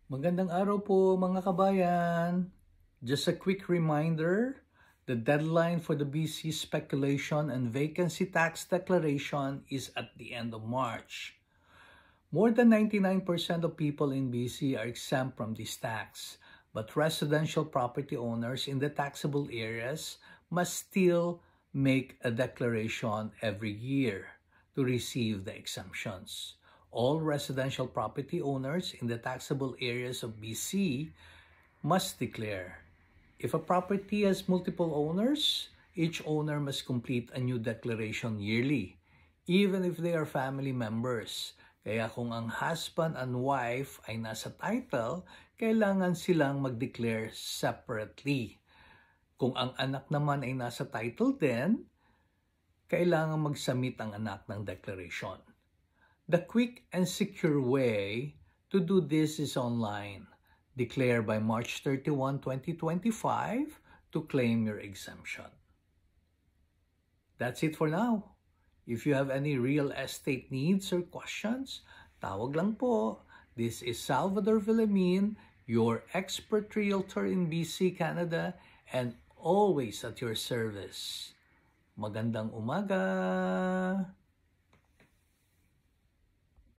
Magandang araw po mga kabayan. Just a quick reminder, the deadline for the BC speculation and vacancy tax declaration is at the end of March. More than 99% of people in BC are exempt from this tax, but residential property owners in the taxable areas must still make a declaration every year to receive the exemptions. All residential property owners in the taxable areas of BC must declare. If a property has multiple owners, each owner must complete a new declaration yearly, even if they are family members. Kaya kung ang husband and wife ay nasa title, kailangan silang mag-declare separately. Kung ang anak naman ay nasa title din, kailangan mag-submit ang anak ng declaration. The quick and secure way to do this is online. Declare by March 31, 2025 to claim your exemption. That's it for now. If you have any real estate needs or questions, tawag lang po. This is Salvador Villamin, your expert realtor in BC, Canada, and always at your service. Magandang umaga!